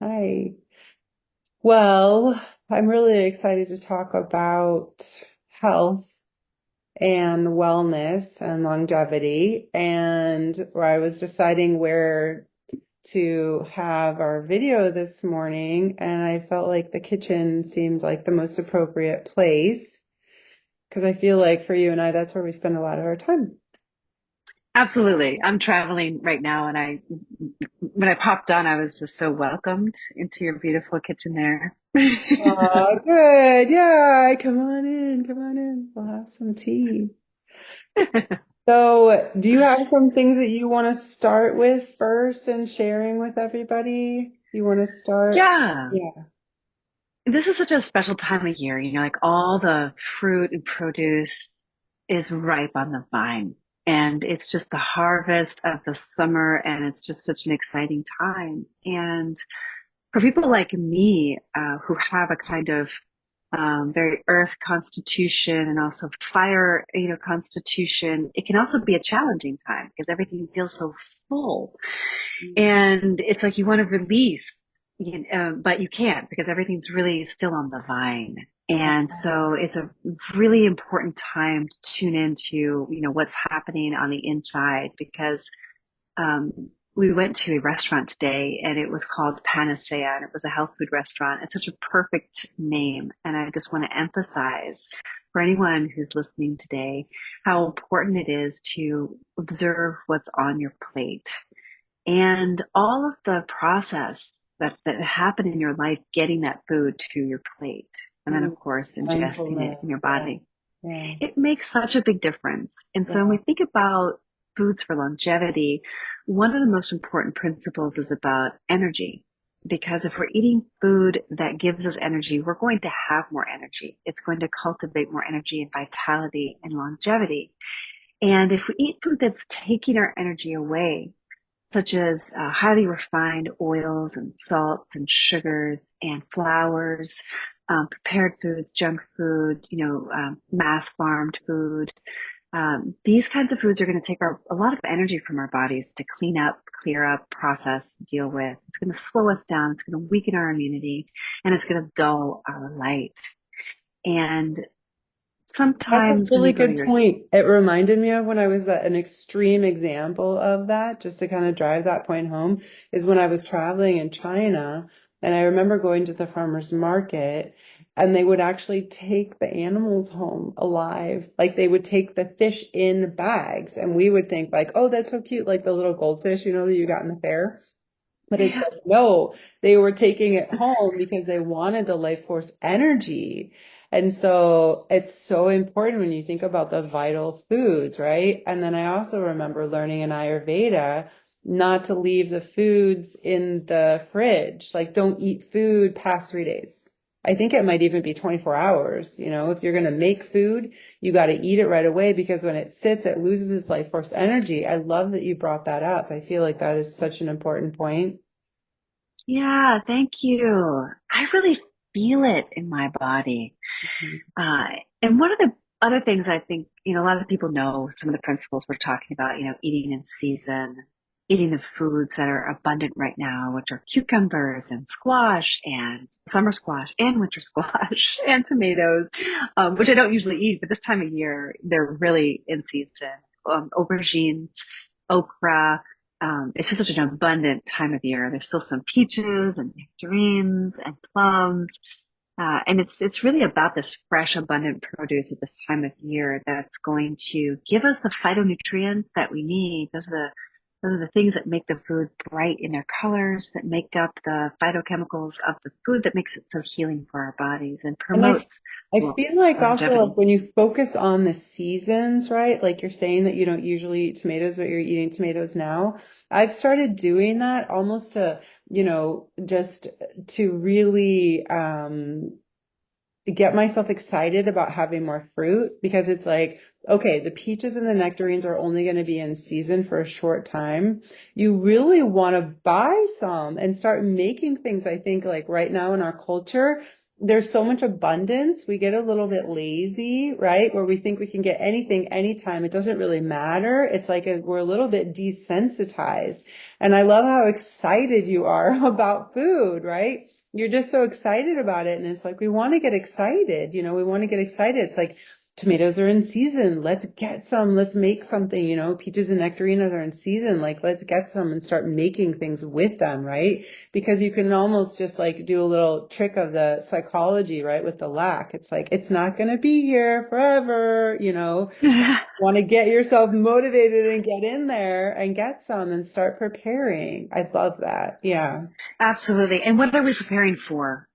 Hi. Well, I'm really excited to talk about health and wellness and longevity. And where I was deciding where to have our video this morning, and I felt like the kitchen seemed like the most appropriate place because I feel like for you and I, that's where we spend a lot of our time. Absolutely. I'm traveling right now, and when I popped on, I was just so welcomed into your beautiful kitchen there. Oh, good. Yeah, come on in. Come on in. We'll have some tea. So, do you have some things that you want to start with first and sharing with everybody? You want to start? Yeah, Yeah. this is such a special time of year. Like all the fruit and produce is ripe on the vine, and it's just the harvest of the summer, and it's just such an exciting time. And for people like me, who have a kind of very earth constitution and also fire, constitution, it can also be a challenging time because everything feels so full. And it's like you want to release, but you can't because everything's really still on the vine. And so it's a really important time to tune into, what's happening on the inside because we went to a restaurant today and it was called Panacea and it was a health food restaurant. It's such a perfect name. And I just want to emphasize for anyone who's listening today how important it is to observe what's on your plate and all of the process that happened in your life getting that food to your plate. And then, of Mm, course, ingesting it mindfulness. in your Yeah. body. Yeah. It makes such a big difference. And so when Yeah. we think about foods for longevity, one of the most important principles is about energy. Because if we're eating food that gives us energy, we're going to have more energy. It's going to cultivate more energy and vitality and longevity. And if we eat food that's taking our energy away, such as highly refined oils and salts and sugars and flours, prepared foods, junk food, mass farmed food. These kinds of foods are going to take a lot of energy from our bodies to clean up, clear up, process, deal with. It's going to slow us down. It's going to weaken our immunity and it's going to dull our light. And That's a sometimes when really you go to good your, point. It reminded me of when I was at an extreme example of that, just to kind of drive that point home, is when I was traveling in China. And I remember going to the farmer's market and they would actually take the animals home alive. Like they would take the fish in bags. And we would think like, oh, that's so cute, like the little goldfish, that you got in the fair. But it's yeah, like, no, they were taking it home because they wanted the life force energy. And so it's so important when you think about the vital foods, right? And then I also remember learning in Ayurveda not to leave the foods in the fridge. Like, don't eat food past 3 days. I think it might even be 24 hours. If you're going to make food, you got to eat it right away because when it sits, it loses its life force energy. I love that you brought that up. I feel like that is such an important point. yeah, thank you. I really feel it in my body. Mhm. Uh, and one of the other things I think, a lot of people know some of the principles we're talking about, eating in season, eating the foods that are abundant right now, which are cucumbers and squash and summer squash and winter squash and tomatoes, which I don't usually eat, but this time of year, they're really in season. Aubergines, okra. It's just such an abundant time of year. There's still some peaches and nectarines and plums. And it's really about this fresh, abundant produce at this time of year that's going to give us the phytonutrients that we need. Those are the things that make the food bright in their colors, that make up the phytochemicals of the food that makes it so healing for our bodies and And promotes I feel like also longevity. like when you focus on the seasons, right? Like you're saying that you don't usually eat tomatoes, but you're eating tomatoes now. I've started doing that almost to, just to really get myself excited about having more fruit because it's like, okay, the peaches and the nectarines are only going to be in season for a short time. You really want to buy some and start making things. I think like right now in our culture, there's so much abundance, we get a little bit lazy, right? Where we think we can get anything anytime. It doesn't really matter. It's like we're a little bit desensitized. And I love how excited you are about food, right? You're just so excited about it. And it's like, we want to get excited. We want to get excited. It's like tomatoes are in season. Let's get some. Let's make something. Peaches and nectarinas are in season. Like, let's get some and start making things with them, right? Because you can almost just like do a little trick of the psychology, right? With the lack. It's like, it's not going to be here forever, want to get yourself motivated and get in there and get some and start preparing. I love that. Yeah. Absolutely. And what are we preparing for?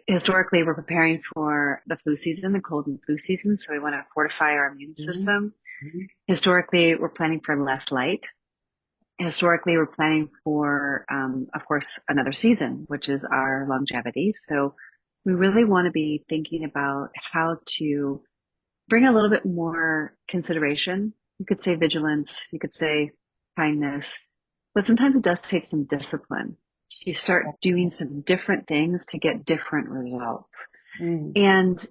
Historically, we're preparing for the flu season, the cold and flu season. So we want to fortify our immune Mhm. system. Mhm. Historically, we're planning for less light. Historically, we're planning for, of course, another season, which is our longevity. So we really want to be thinking about how to bring a little bit more consideration. You could say vigilance, you could say kindness, but sometimes it does take some discipline. You start doing some different things to get different results. Mm. And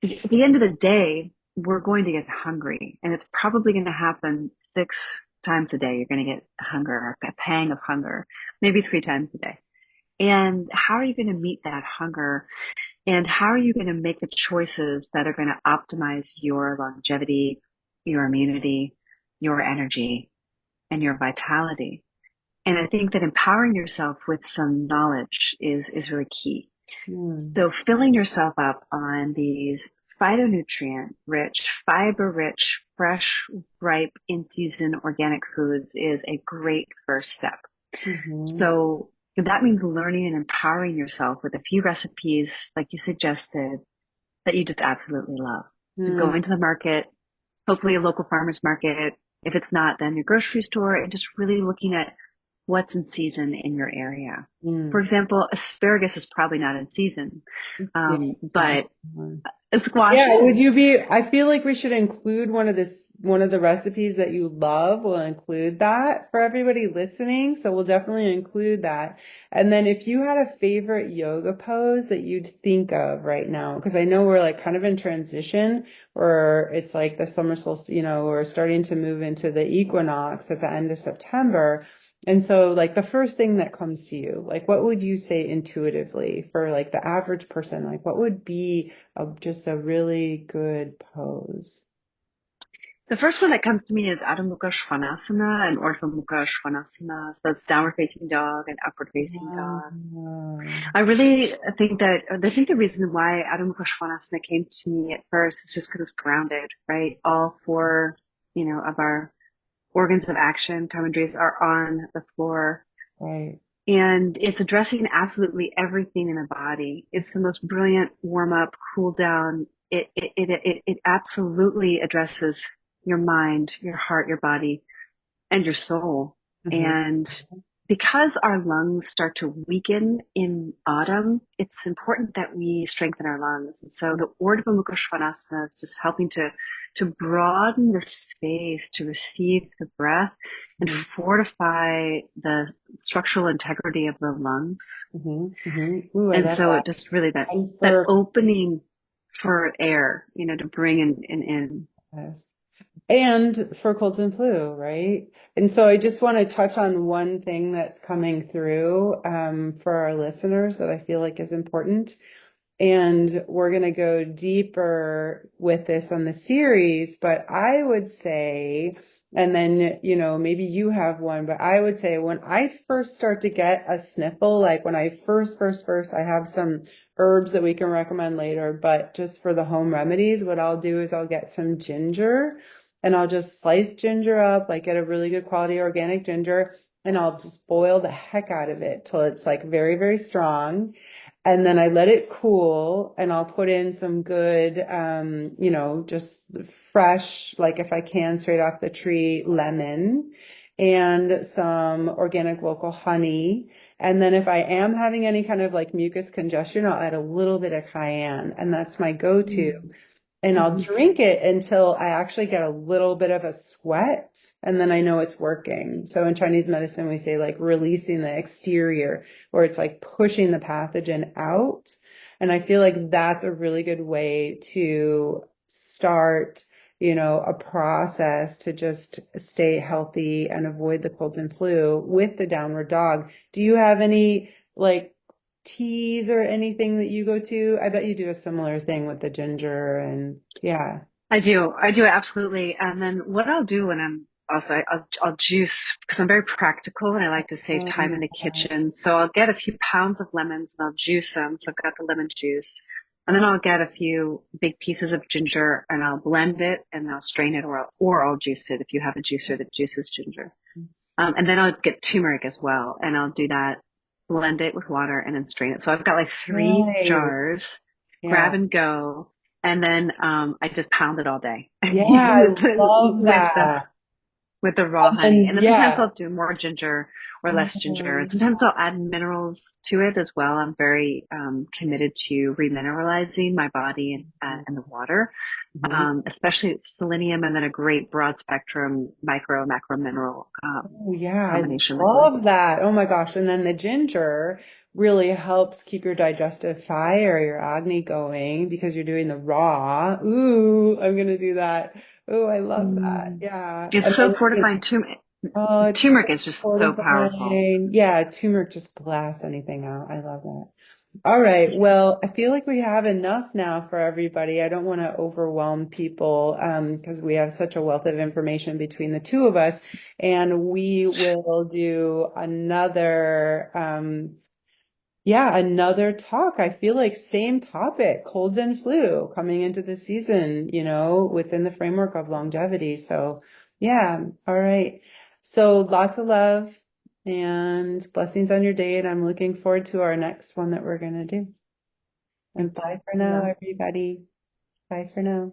at the end of the day, we're going to get hungry, and it's probably going to happen 6 times a day. You're going to get hunger, a pang of hunger, maybe 3 times a day. And how are you going to meet that hunger? And how are you going to make the choices that are going to optimize your longevity, your immunity, your energy, and your vitality? And I think that empowering yourself with some knowledge is really key. Mm. So filling yourself up on these phytonutrient rich, fiber rich, fresh, ripe, in season organic foods is a great first step. Mhm. So that means learning and empowering yourself with a few recipes, like you suggested, that you just absolutely love. So Mm. go into the market, hopefully a local farmer's market. If it's not, then your grocery store, and just really looking at what's in season in your area. For Mm. example, asparagus is probably not in season, Yeah. but Yeah. squash Yeah, would is. you be, I feel like we should include one of the recipes that you love. We'll include that for everybody listening. So we'll definitely include that. And then if you had a favorite yoga pose that you'd think of right now, because I know we're like kind of in transition, or it's like the summer solstice, we're starting to move into the equinox at the end of September. And so like the first thing that comes to you, like what would you say intuitively for like the average person? Like what would be just a really good pose? The first one that comes to me is Adho Mukha Svanasana and Urdhva Mukha Svanasana. So that's downward facing dog and upward facing dog. Wow. I really think that I think the reason why Adho Mukha Svanasana came to me at first is just because it's grounded, right? All four, of our organs of action, commanderies are on the floor. Right. And it's addressing absolutely everything in the body. It's the most brilliant warm up, cool down. It absolutely addresses your mind, your heart, your body, and your soul. Hmm. And because our lungs start to weaken in autumn, it's important that we strengthen our lungs. And so the Urdhva Mukha Svanasana is just helping to broaden the space to receive the breath and Hmm. fortify the structural integrity of the lungs. Hmm. Hmm. Ooh, I And love so that. it just really And that for opening for air, to bring in. yes. And for cold and flu, right? And so I just want to touch on one thing that's coming through for our listeners that I feel like is important. And we're going to go deeper with this on the series, but I would say, and then, maybe you have one, but I would say when I first start to get a sniffle, like when I first, I have some herbs that we can recommend later, but just for the home remedies, what I'll do is I'll get some ginger and I'll just slice ginger up, like get a really good quality organic ginger, and I'll just boil the heck out of it till it's like very, very strong. And then I let it cool and I'll put in some good, just fresh, like if I can, straight off the tree, lemon and some organic local honey. And then if I am having any kind of like mucus congestion, I'll add a little bit of cayenne, and that's my go-to. And I'll Mm-hmm. drink it until I actually get a little bit of a sweat, and then I know it's working. So in Chinese medicine, we say like releasing the exterior, where it's like pushing the pathogen out. And I feel like that's a really good way to start, a process to just stay healthy and avoid the colds and flu with the downward dog. Do you have any like teas or anything that you go to? I bet you do a similar thing with the ginger and yeah. I do absolutely. And then what I'll do when I'm also, I'll juice because I'm very practical and I like to save time in the Yeah. kitchen. So I'll get a few pounds of lemons and I'll juice them. So I've got the lemon juice. And then I'll get a few big pieces of ginger and I'll blend it and I'll strain it or I'll juice it if you have a juicer that juices ginger. And then I'll get turmeric as well, and I'll do that, blend it with water, and then strain it. So I've got like three Nice. jars, grab Yeah. and go, and then I just pound it all day Yeah, I love with that. the raw honey. And And then sometimes yeah. I'll do more ginger or less ginger, Oh, and sometimes I'll add minerals to it as well. I'm very committed to remineralizing my body and the water, mhm. especially selenium, and then a great broad spectrum micro macro mineral Oh, yeah, I combination liquid. love that. Oh my gosh. And then the ginger really helps keep your digestive fire, your agni going because you're doing the raw. Ooh, I'm gonna do that. Oh, I love that. Mm. Yeah. It's And so then, fortifying. oh, it's Turmeric so is just so powerful. fortifying. Yeah, turmeric just blasts anything out. I love that. All right. Well, I feel like we have enough now for everybody. I don't want to overwhelm people because we have such a wealth of information between the two of us. And we will do another talk. I feel like same topic, colds and flu coming into the season, within the framework of longevity. So, yeah. All right. So, lots of love and blessings on your day. And I'm looking forward to our next one that we're going to do. Me And too. bye for now, Love. everybody. Bye for now.